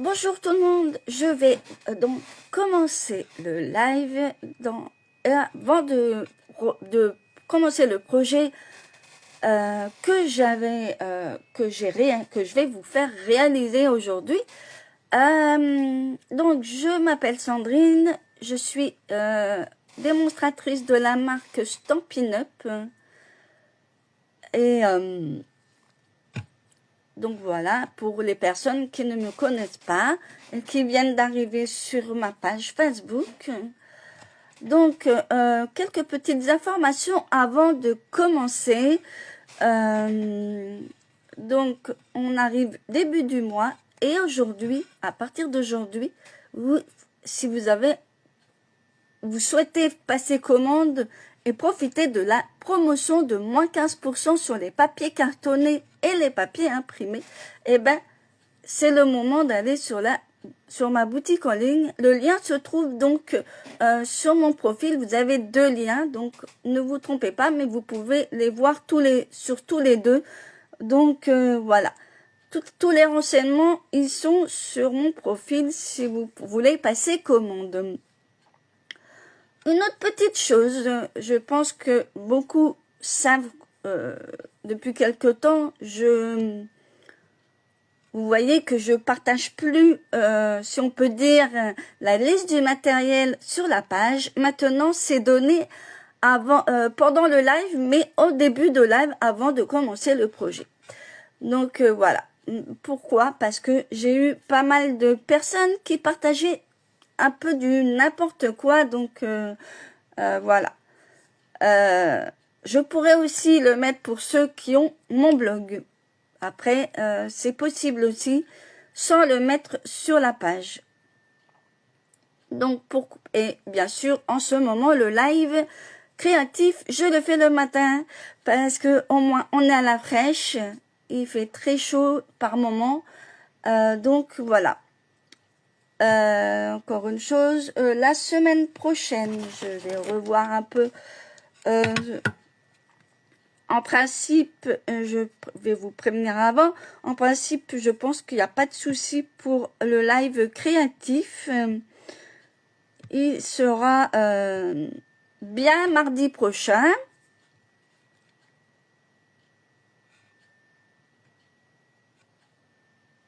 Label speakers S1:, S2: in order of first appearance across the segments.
S1: Bonjour tout le monde, je vais donc commencer le live avant de commencer le projet que je vais vous faire réaliser aujourd'hui. Donc je m'appelle Sandrine, je suis démonstratrice de la marque Stampin' Up et donc voilà, pour les personnes qui ne me connaissent pas et qui viennent d'arriver sur ma page Facebook. Donc, quelques petites informations avant de commencer. Donc, on arrive début du mois et aujourd'hui, à partir d'aujourd'hui, si vous souhaitez passer commande et profiter de la promotion de moins 15% sur les papiers cartonnés et les papiers imprimés, eh ben, c'est le moment d'aller sur ma boutique en ligne. Le lien se trouve donc sur mon profil. Vous avez deux liens, donc ne vous trompez pas, mais vous pouvez les voir sur tous les deux. Donc voilà. Tous les renseignements, ils sont sur mon profil si vous voulez passer commande. Une autre petite chose, je pense que beaucoup savent depuis quelque temps, vous voyez que je partage plus, si on peut dire, la liste du matériel sur la page. Maintenant, c'est donné pendant le live, mais au début de live, avant de commencer le projet. Donc voilà. Pourquoi? Parce que j'ai eu pas mal de personnes qui partageaient un peu du n'importe quoi, donc voilà. Je pourrais aussi le mettre pour ceux qui ont mon blog. Après, c'est possible aussi sans le mettre sur la page. Donc, et bien sûr, en ce moment, le live créatif, je le fais le matin parce que au moins on est à la fraîche. Il fait très chaud par moment. Donc, voilà. Encore une chose, la semaine prochaine, je vais revoir un peu. En principe, je vais vous prévenir avant. En principe, je pense qu'il n'y a pas de souci pour le live créatif. Il sera bien mardi prochain.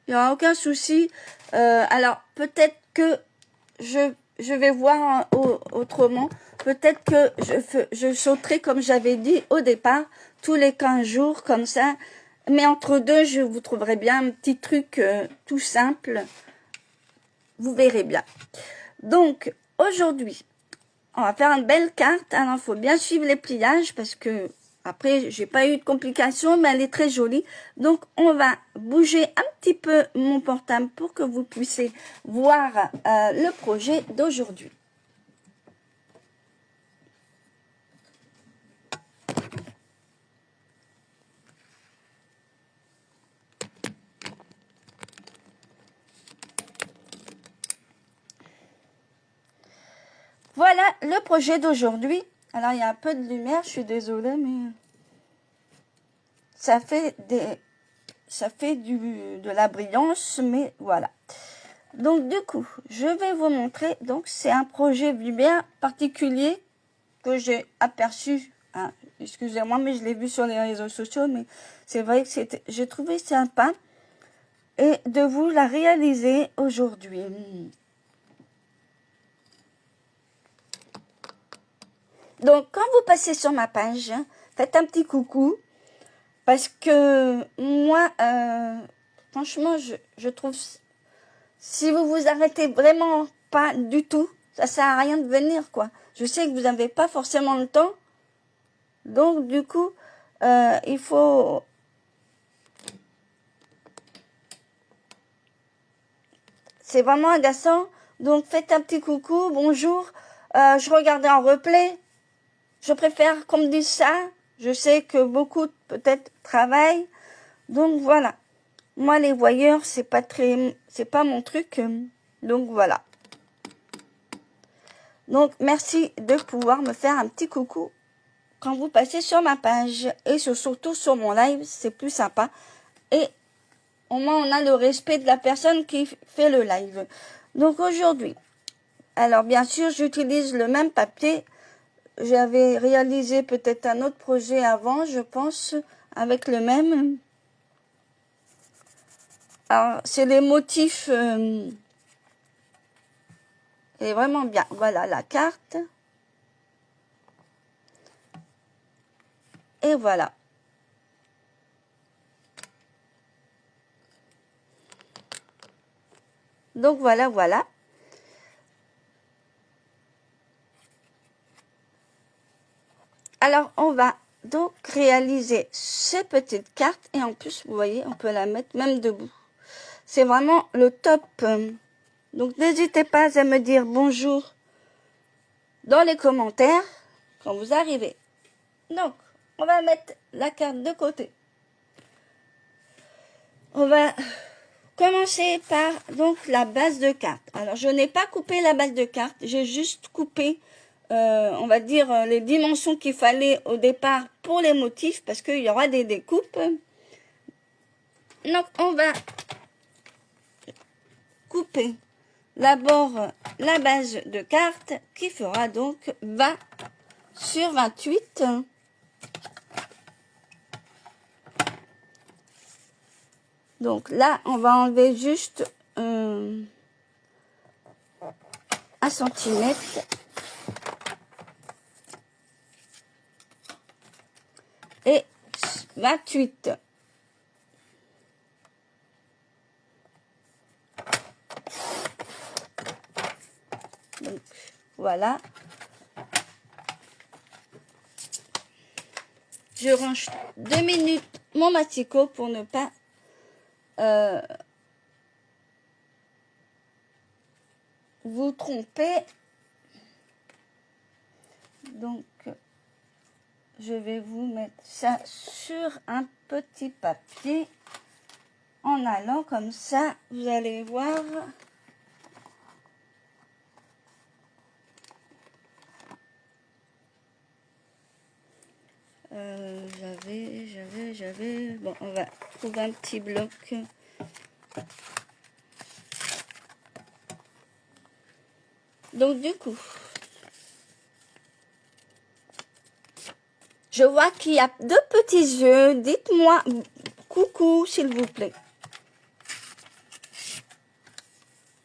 S1: Il n'y aura aucun souci. Alors, peut-être que je vais voir autrement. Peut-être que je sauterai, comme j'avais dit au départ, tous les 15 jours, comme ça. Mais entre deux, je vous trouverai bien un petit truc tout simple. Vous verrez bien. Donc, aujourd'hui, on va faire une belle carte. Alors, il faut bien suivre les pliages parce que après, j'ai pas eu de complications, mais elle est très jolie. Donc, on va bouger un petit peu mon portable pour que vous puissiez voir le projet d'aujourd'hui. Voilà le projet d'aujourd'hui. Alors, il y a un peu de lumière, je suis désolée, mais ça fait de la brillance, mais voilà. Donc, du coup, je vais vous montrer. Donc, c'est un projet lumière particulier que j'ai aperçu. Hein, excusez-moi, mais je l'ai vu sur les réseaux sociaux, mais c'est vrai que j'ai trouvé sympa et de vous la réaliser aujourd'hui. Donc, quand vous passez sur ma page, faites un petit coucou. Parce que moi, franchement, je trouve, si vous vous arrêtez vraiment pas du tout, ça sert à rien de venir, quoi. Je sais que vous n'avez pas forcément le temps. Donc, du coup, il faut... C'est vraiment agaçant. Donc, faites un petit coucou, bonjour. Je regardais en replay. Je préfère qu'on me dise ça. Je sais que beaucoup, peut-être, travaillent. Donc, voilà. Moi, les voyeurs, c'est pas mon truc. Donc, voilà. Donc, merci de pouvoir me faire un petit coucou quand vous passez sur ma page. Et surtout sur mon live, c'est plus sympa. Et au moins on a le respect de la personne qui fait le live. Donc aujourd'hui, alors bien sûr, j'utilise le même papier. J'avais réalisé peut-être un autre projet avant, je pense, avec le même. Alors, c'est les motifs. Et vraiment bien. Voilà la carte. Et voilà. Donc voilà, voilà. Alors, on va donc réaliser ces petites cartes. Et en plus, vous voyez, on peut la mettre même debout. C'est vraiment le top. Donc, n'hésitez pas à me dire bonjour dans les commentaires quand vous arrivez. Donc, on va mettre la carte de côté. On va commencer par donc la base de carte. Alors, je n'ai pas coupé la base de carte. J'ai juste coupé, on va dire, les dimensions qu'il fallait au départ pour les motifs parce qu'il y aura des découpes. Donc, on va couper d'abord la base de carte qui fera donc 20 sur 28. Donc là, on va enlever juste 1 centimètre. Et 28. Donc, voilà. Je range 2 minutes mon massicot pour ne pas vous tromper. Donc, je vais vous mettre ça sur un petit papier en allant comme ça. Vous allez voir. J'avais. Bon, on va trouver un petit bloc. Donc, du coup, je vois qu'il y a 2 petits yeux. Dites-moi coucou, s'il vous plaît.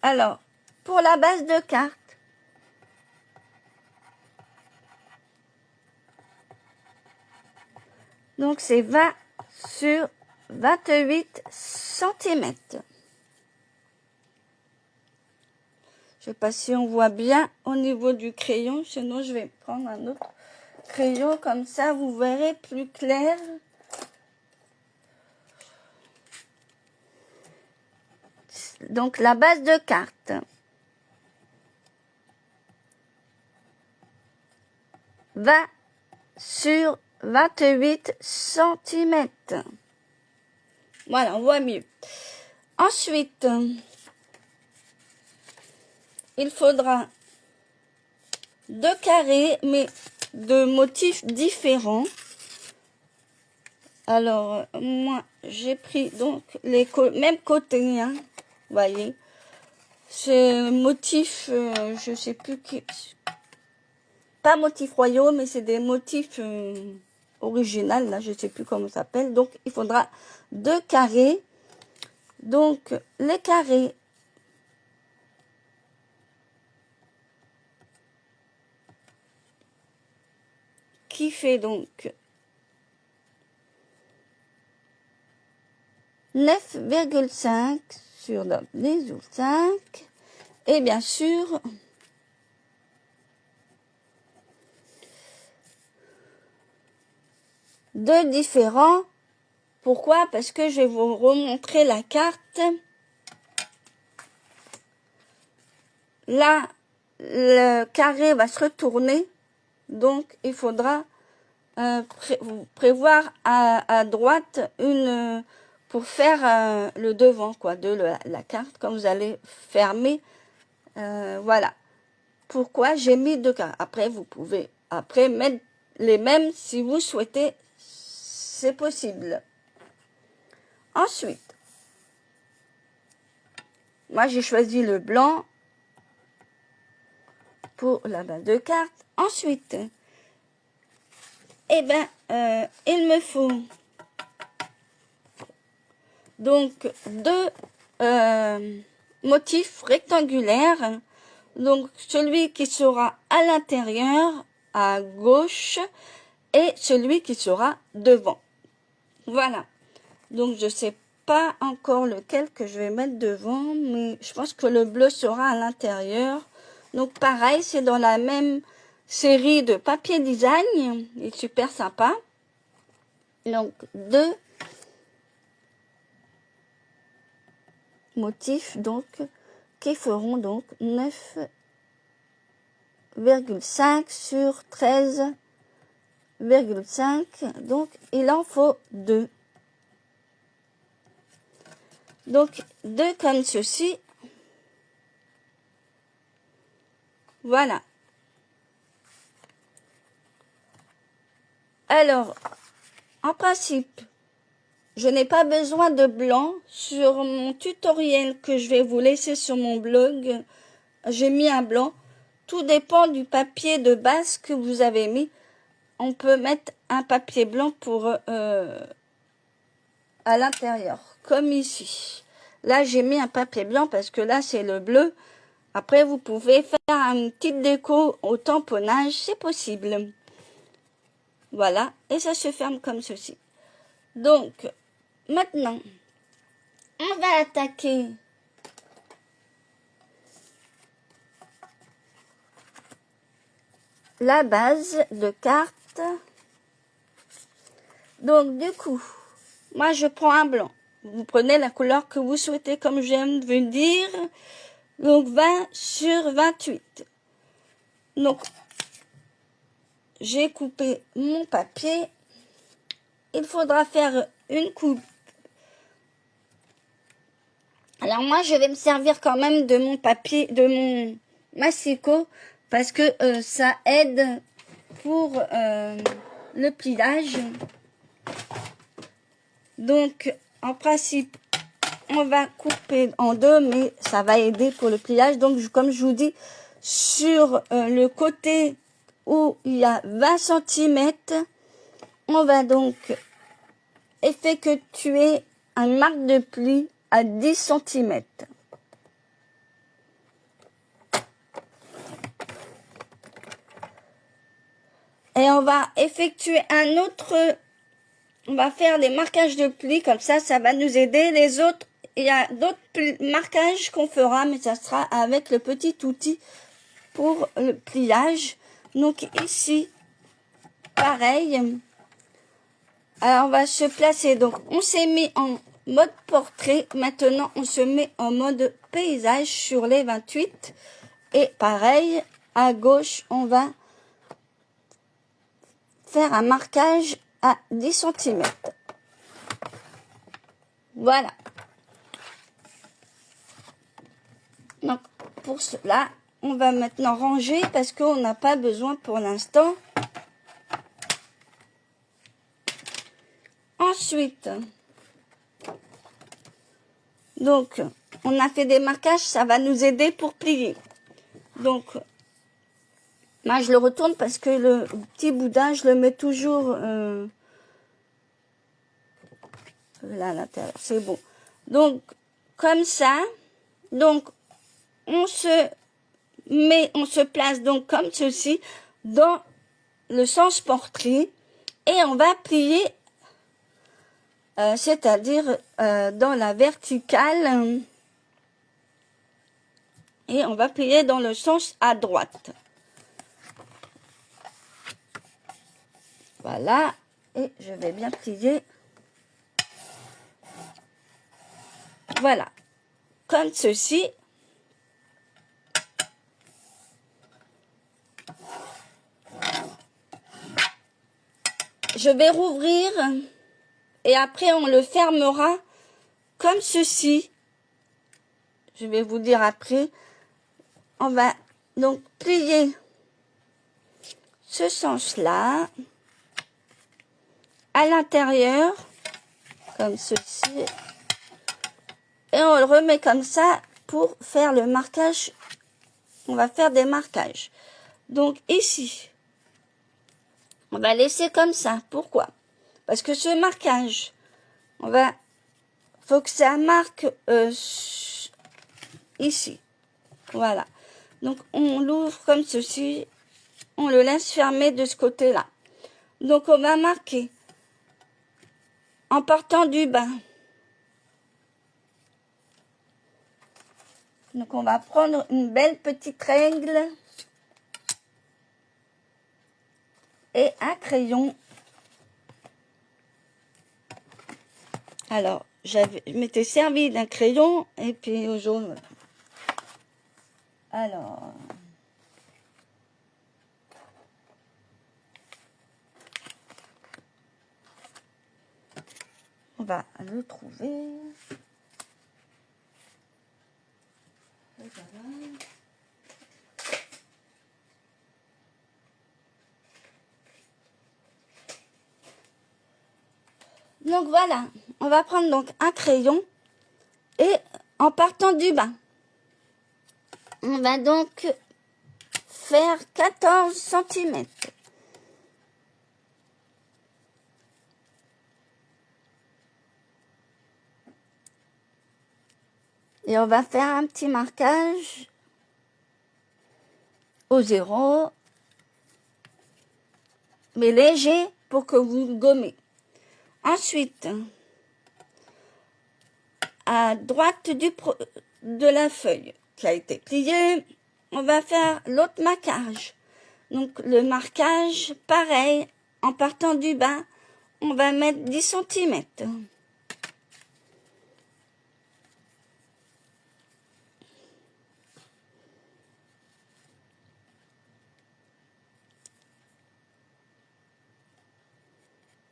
S1: Alors, pour la base de carte, donc c'est 20 sur 28 cm. Je sais pas si on voit bien au niveau du crayon, sinon je vais prendre un autre crayon, comme ça vous verrez plus clair. Donc la base de carte. 20 sur 28 cm. Voilà, on voit mieux. Ensuite, il faudra 2 carrés, mais de motifs différents. Alors, moi, j'ai pris donc les mêmes côtés, hein, vous voyez. C'est motif, je sais plus qui, pas motifs royaux, mais c'est des motifs originaux, là, je sais plus comment ça s'appelle. Donc, il faudra 2 carrés. Donc, les carrés qui fait donc 9,5 sur 5. Et bien sûr, deux différents. Pourquoi? Parce que je vais vous remontrer la carte. Là, le carré va se retourner. Donc, il faudra prévoir à droite une pour faire le devant quoi de la carte quand vous allez fermer. Voilà. Pourquoi j'ai mis 2 carrés. Après, vous pouvez mettre les mêmes si vous souhaitez. C'est possible. Ensuite, Moi, j'ai choisi le blanc pour la base de cartes. Ensuite, eh ben, il me faut donc deux motifs rectangulaires. Donc, celui qui sera à l'intérieur, à gauche, et celui qui sera devant. Voilà. Donc, je sais pas encore lequel que je vais mettre devant, mais je pense que le bleu sera à l'intérieur. Donc, pareil, c'est dans la même série de papier design. Il est super sympa. Donc, deux motifs, donc, qui feront donc 9,5 sur 13,5. Donc, il en faut deux. Donc, deux comme ceci. Voilà. Alors, en principe, je n'ai pas besoin de blanc. Sur mon tutoriel que je vais vous laisser sur mon blog, j'ai mis un blanc. Tout dépend du papier de base que vous avez mis. On peut mettre un papier blanc pour à l'intérieur, comme ici. Là, j'ai mis un papier blanc parce que là, c'est le bleu. Après, vous pouvez faire une petite déco au tamponnage, c'est possible. Voilà, et ça se ferme comme ceci. Donc, maintenant, on va attaquer la base de cartes. Donc, du coup, moi, je prends un blanc. Vous prenez la couleur que vous souhaitez, comme je viens de vous dire. Donc, 20 sur 28. Donc, j'ai coupé mon papier. Il faudra faire une coupe. Alors, moi, je vais me servir quand même de mon papier, de mon massicot, parce que ça aide pour le pliage. Donc, en principe, on va couper en deux, mais ça va aider pour le pliage. Donc, comme je vous dis, sur le côté où il y a 20 cm, on va donc effectuer une marque de pli à 10 cm. Et on va effectuer un autre, on va faire des marquages de plis, comme ça va nous aider. Les autres, il y a d'autres marquages qu'on fera, mais ça sera avec le petit outil pour le pliage. Donc ici, pareil. Alors on va se placer, donc on s'est mis en mode portrait, maintenant on se met en mode paysage sur les 28. Et pareil, à gauche, on va faire un marquage à 10 cm. Voilà. Donc, pour cela, on va maintenant ranger parce qu'on n'a pas besoin pour l'instant. Ensuite, donc, on a fait des marquages, ça va nous aider pour plier. Donc, moi, je le retourne parce que le petit boudin, je le mets toujours là à l'intérieur. C'est bon. Donc, comme ça, donc, on se place donc comme ceci dans le sens portrait et on va plier, c'est-à-dire dans la verticale et on va plier dans le sens à droite. Voilà, et je vais bien plier. Voilà, comme ceci. Je vais rouvrir et après on le fermera comme ceci. Je vais vous dire après. On va donc plier ce sens-là à l'intérieur, comme ceci. Et on le remet comme ça pour faire le marquage. On va faire des marquages. Donc ici, on va laisser comme ça. Pourquoi? Parce que ce marquage, faut que ça marque ici. Voilà. Donc on l'ouvre comme ceci. On le laisse fermer de ce côté-là. Donc on va marquer en partant du bas. Donc on va prendre une belle petite règle et un crayon. Alors, je m'étais servi d'un crayon et puis aujourd'hui. Alors, on va le trouver. Voilà. Donc voilà, on va prendre donc un crayon et en partant du bas, on va donc faire 14 cm. Et on va faire un petit marquage au 0, mais léger pour que vous le gommez. Ensuite, à droite de la feuille qui a été pliée, on va faire l'autre marquage. Donc le marquage, pareil, en partant du bas, on va mettre 10 cm.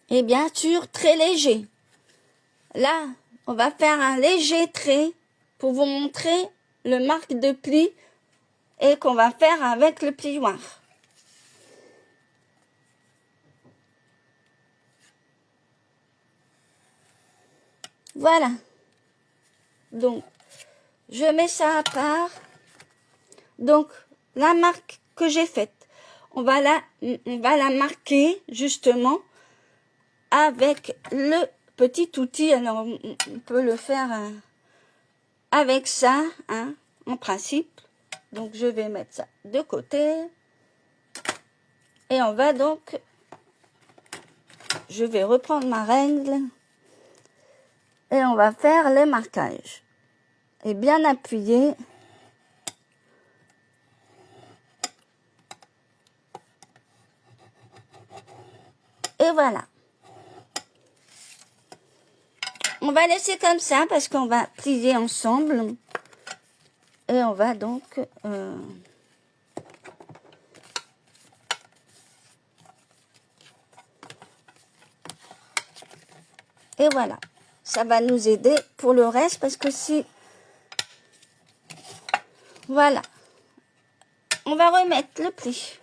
S1: Et bien sûr, très léger. Là, on va faire un léger trait pour vous montrer le marque de pli et qu'on va faire avec le plioir. Voilà. Donc, je mets ça à part. Donc, la marque que j'ai faite, on va la marquer justement avec le petit outil. Alors, on peut le faire avec ça, hein, en principe. Donc, je vais mettre ça de côté. Et on va donc, je vais reprendre ma règle. Et on va faire les marquages. Et bien appuyer. Et voilà. On va laisser comme ça parce qu'on va plier ensemble. Et on va donc... Et voilà. Ça va nous aider pour le reste parce que si... Voilà. On va remettre le pli.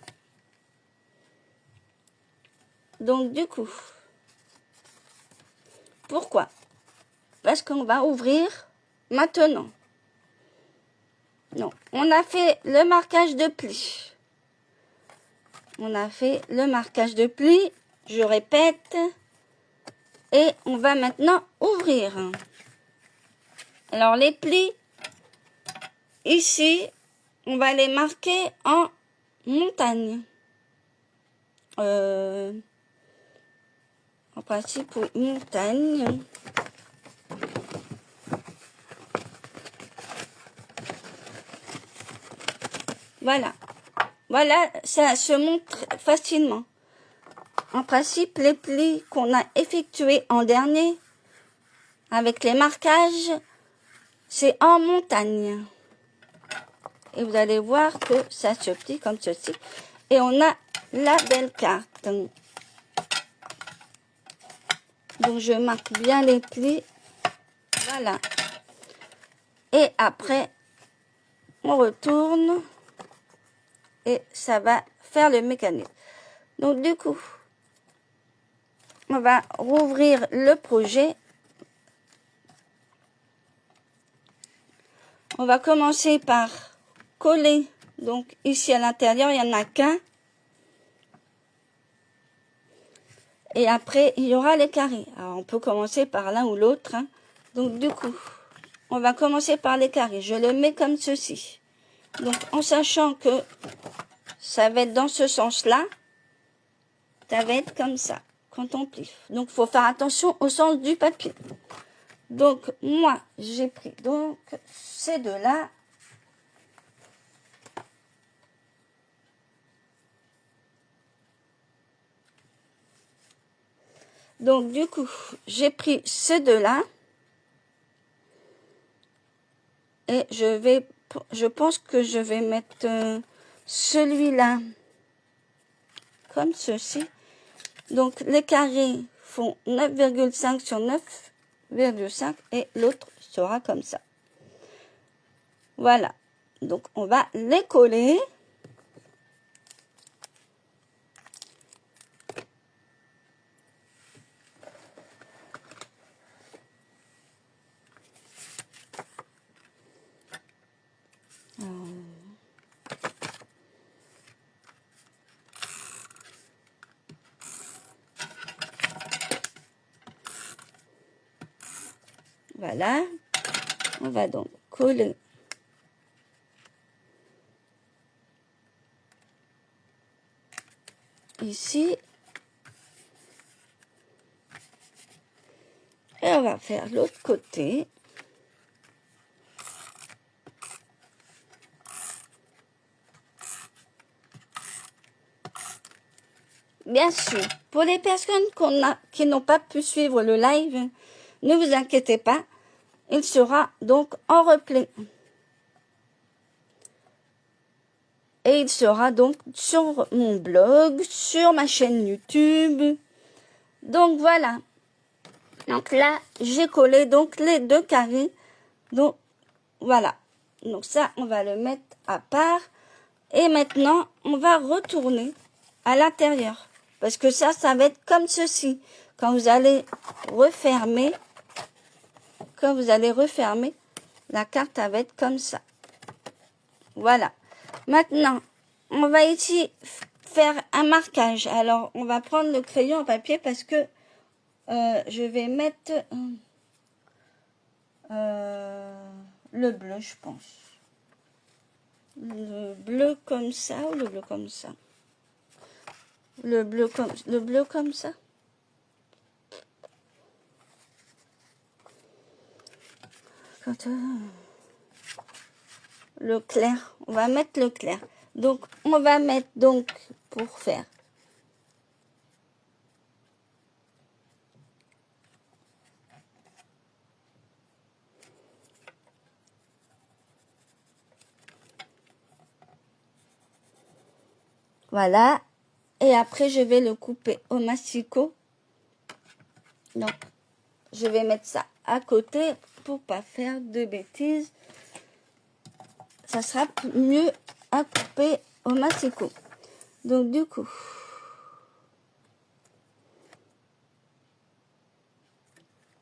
S1: Donc du coup... Pourquoi? Parce qu'on va ouvrir maintenant. Non, on a fait le marquage de pli. On a fait le marquage de pli. Je répète. Et on va maintenant ouvrir. Alors les plis, ici, on va les marquer en montagne. En principe, montagne. Voilà. Voilà, ça se montre facilement. En principe, les plis qu'on a effectués en dernier, avec les marquages, c'est en montagne. Et vous allez voir que ça se plie comme ceci. Et on a la belle carte. Donc, je marque bien les plis. Voilà. Et après, on retourne. Et ça va faire le mécanisme. Donc, du coup, on va rouvrir le projet. On va commencer par coller. Donc ici à l'intérieur, il n'y en a qu'un. Et après, il y aura les carrés. Alors, on peut commencer par l'un ou l'autre. Hein. Donc, du coup, on va commencer par les carrés. Je le mets comme ceci. Donc, en sachant que ça va être dans ce sens-là, ça va être comme ça, quand on plie. Donc, il faut faire attention au sens du papier. Donc, moi, j'ai pris donc ces deux-là. Donc, du coup, j'ai pris ces deux-là. Et je pense que je vais mettre celui-là comme ceci. Donc, les carrés font 9,5 sur 9,5 et l'autre sera comme ça. Voilà. Donc, on va les coller. Voilà. On va donc coller ici. Et on va faire l'autre côté. Bien sûr, pour les personnes qui n'ont pas pu suivre le live, ne vous inquiétez pas, il sera donc en replay. Et il sera donc sur mon blog, sur ma chaîne YouTube. Donc voilà. Donc là, j'ai collé donc les deux carrés. Donc voilà. Donc ça, on va le mettre à part. Et maintenant, on va retourner à l'intérieur. Parce que ça va être comme ceci. Quand vous allez refermer, la carte, elle va être comme ça. Voilà. Maintenant, on va ici faire un marquage. Alors, on va prendre le crayon à papier parce que je vais mettre le bleu, je pense. Le bleu comme ça ou le bleu comme ça? Le bleu comme ça. Le clair. On va mettre le clair. Donc, on va mettre donc pour faire. Voilà. Et après, je vais le couper au massicot. Donc, je vais mettre ça à côté pour pas faire de bêtises. Ça sera mieux à couper au massicot. Donc, du coup,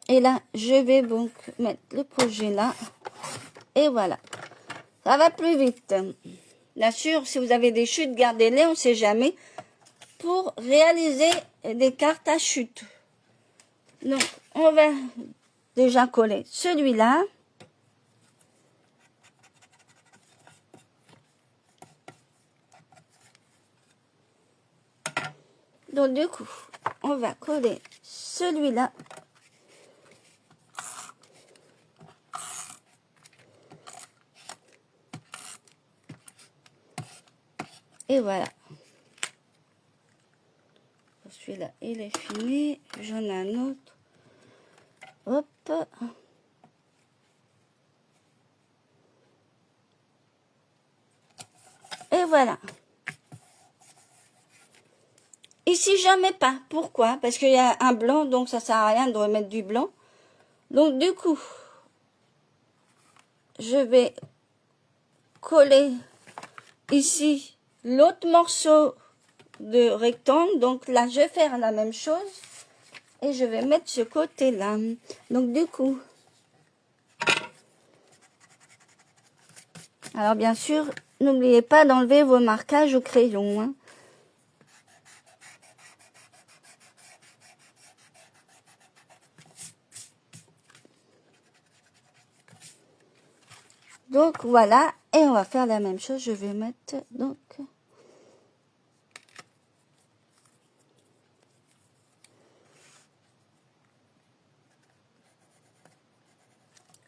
S1: et là, je vais donc mettre le projet là. Et voilà. Ça va plus vite. Bien sûr, si vous avez des chutes, gardez-les, on ne sait jamais. Pour réaliser des cartes à chute. Donc, on va déjà coller celui-là. Donc, du coup, on va coller celui-là. Et voilà. Celui-là, il est fini. J'en ai un autre. Hop. Et voilà. Ici, j'en mets pas. Pourquoi? Parce qu'il y a un blanc, donc ça sert à rien de remettre du blanc. Donc, du coup, je vais coller ici l'autre morceau de rectangle. Donc là, je vais faire la même chose. Et je vais mettre ce côté-là. Donc, du coup, Alors bien sûr, n'oubliez pas d'enlever vos marquages au crayon. Hein. Donc voilà, et on va faire la même chose. Je vais mettre donc...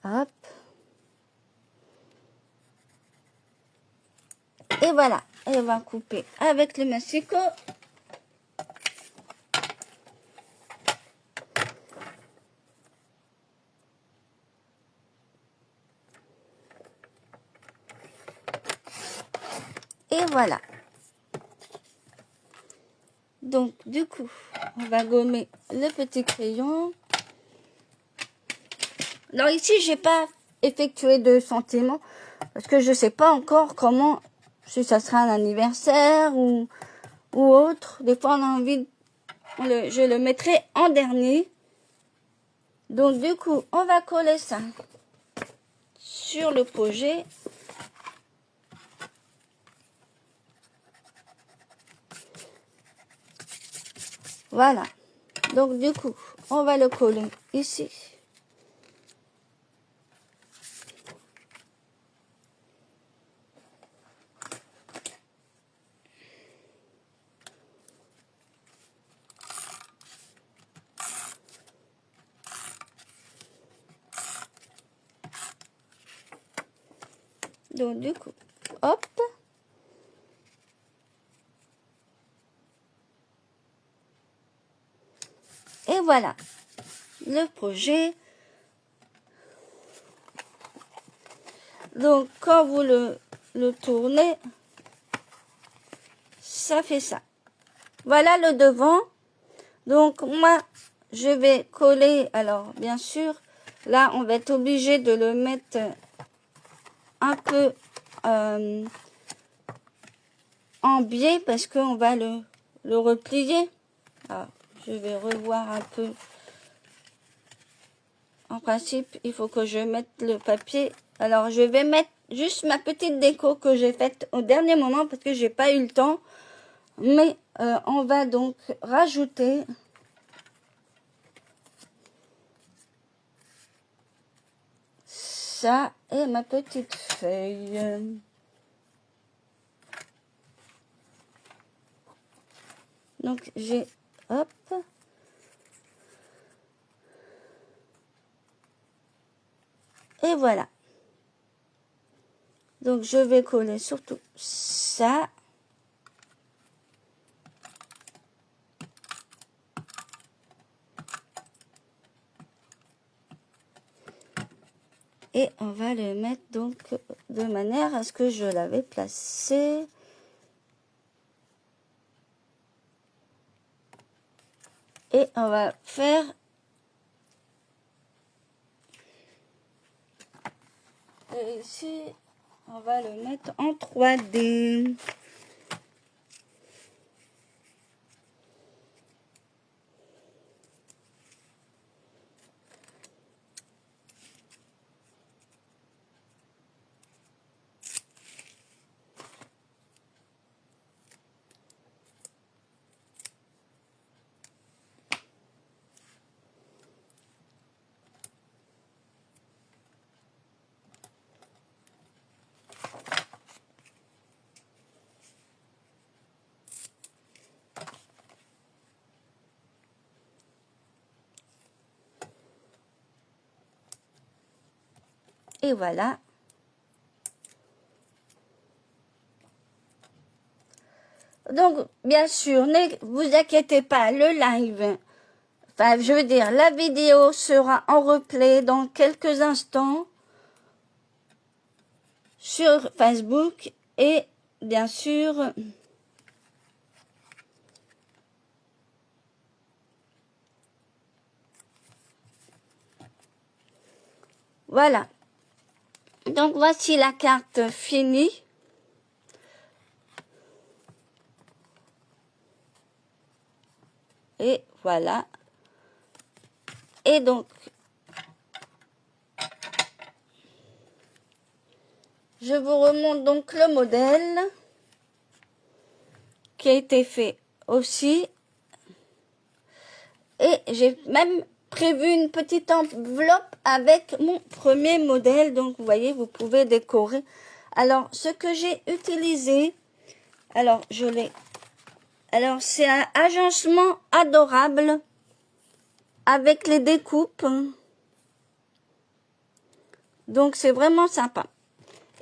S1: Hop. Et voilà, et on va couper avec le massicot. Et voilà. Donc, du coup, on va gommer le petit crayon. Alors ici, j'ai pas effectué de sentiments parce que je sais pas encore comment, si ça sera un anniversaire ou autre. Des fois, on a envie, je le mettrai en dernier. Donc, du coup, on va coller ça sur le projet. Voilà. Donc, du coup, on va le coller ici. Donc, du coup, hop. Et voilà. Le projet. Donc, quand vous le tournez, ça fait ça. Voilà le devant. Donc, moi, je vais coller. Alors, bien sûr, là, on va être obligé de le mettre un peu en biais parce qu'on va le replier. Alors, je vais revoir un peu. En principe, il faut que je mette le papier. Alors, je vais mettre juste ma petite déco que j'ai faite au dernier moment parce que j'ai pas eu le temps. Mais on va donc rajouter ça et ma petite feuille. Donc, j'ai... Hop. Et voilà. Donc, je vais coller surtout ça. Et on va le mettre donc de manière à ce que je l'avais placé. Et on va faire... Et ici, on va le mettre en 3D. Et voilà. Donc, bien sûr, ne vous inquiétez pas, le live, enfin, je veux dire, la vidéo sera en replay dans quelques instants sur Facebook et bien sûr, voilà. Donc, voici la carte finie. Et voilà. Et donc, je vous remonte donc le modèle qui a été fait aussi. Et j'ai même prévu une petite enveloppe avec mon premier modèle. Donc, vous voyez, vous pouvez décorer. Alors, ce que j'ai utilisé, alors, alors, c'est un agencement adorable avec les découpes. Donc, c'est vraiment sympa.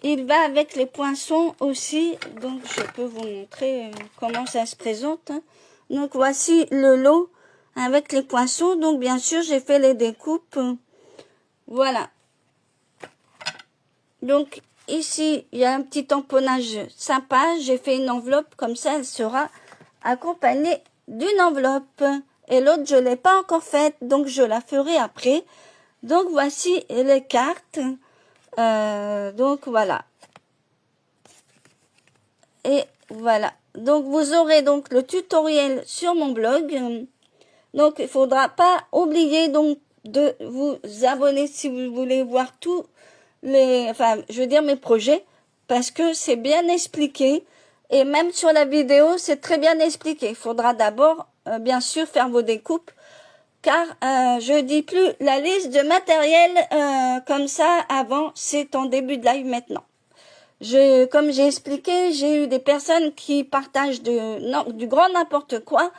S1: Il va avec les poinçons aussi. Donc, je peux vous montrer comment ça se présente. Donc, voici le lot avec les poinçons. Donc, bien sûr, j'ai fait les découpes. Voilà. Donc, ici, il y a un petit tamponnage sympa. J'ai fait une enveloppe. Comme ça, elle sera accompagnée d'une enveloppe. Et l'autre, je ne l'ai pas encore faite. Donc, je la ferai après. Donc, voici les cartes. Donc, voilà. Et voilà. Donc, vous aurez donc le tutoriel sur mon blog. Donc, il faudra pas oublier donc de vous abonner si vous voulez voir tous mes projets, parce que c'est bien expliqué. Et même sur la vidéo, c'est très bien expliqué. Il faudra d'abord, bien sûr, faire vos découpes, car je dis plus la liste de matériel comme ça avant, c'est en début de live maintenant. Comme j'ai expliqué, j'ai eu des personnes qui partagent du grand n'importe quoi.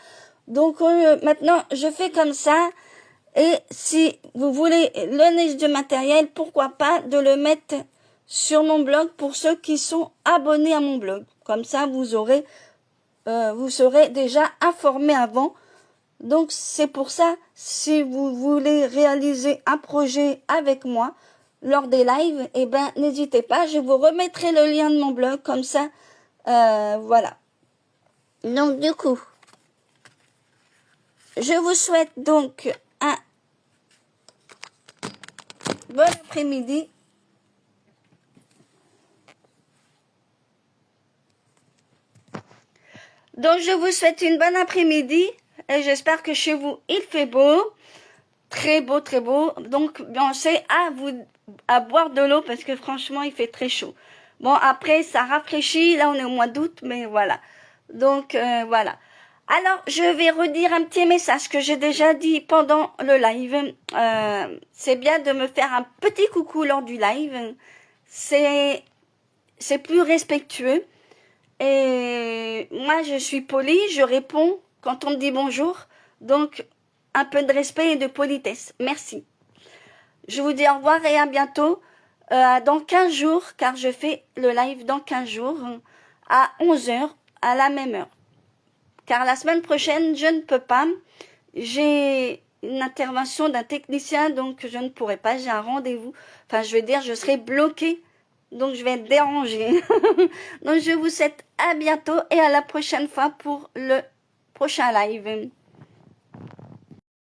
S1: Donc maintenant, je fais comme ça. Et si vous voulez le liste de matériel, pourquoi pas de le mettre sur mon blog pour ceux qui sont abonnés à mon blog. Comme ça, vous serez déjà informés avant. Donc c'est pour ça, si vous voulez réaliser un projet avec moi lors des lives, eh ben n'hésitez pas, je vous remettrai le lien de mon blog comme ça. Voilà. Donc du coup, je vous souhaite donc un bon après-midi. Donc je vous souhaite une bonne après-midi et j'espère que chez vous il fait beau. Très beau, très beau. Donc, pensez à boire de l'eau parce que franchement, il fait très chaud. Bon, après, ça rafraîchit. Là, on est au mois d'août, mais voilà. Donc, voilà. Alors, je vais redire un petit message que j'ai déjà dit pendant le live. C'est bien de me faire un petit coucou lors du live. C'est plus respectueux. Et moi, je suis polie, je réponds quand on me dit bonjour. Donc, un peu de respect et de politesse. Merci. Je vous dis au revoir et à bientôt dans 15 jours, car je fais le live dans 15 jours à 11 heures, à la même heure. Car la semaine prochaine, je ne peux pas. J'ai une intervention d'un technicien, donc je ne pourrai pas. J'ai un rendez-vous. Enfin, je veux dire, je serai bloquée. Donc, je vais être dérangée. Donc, je vous souhaite à bientôt et à la prochaine fois pour le prochain live.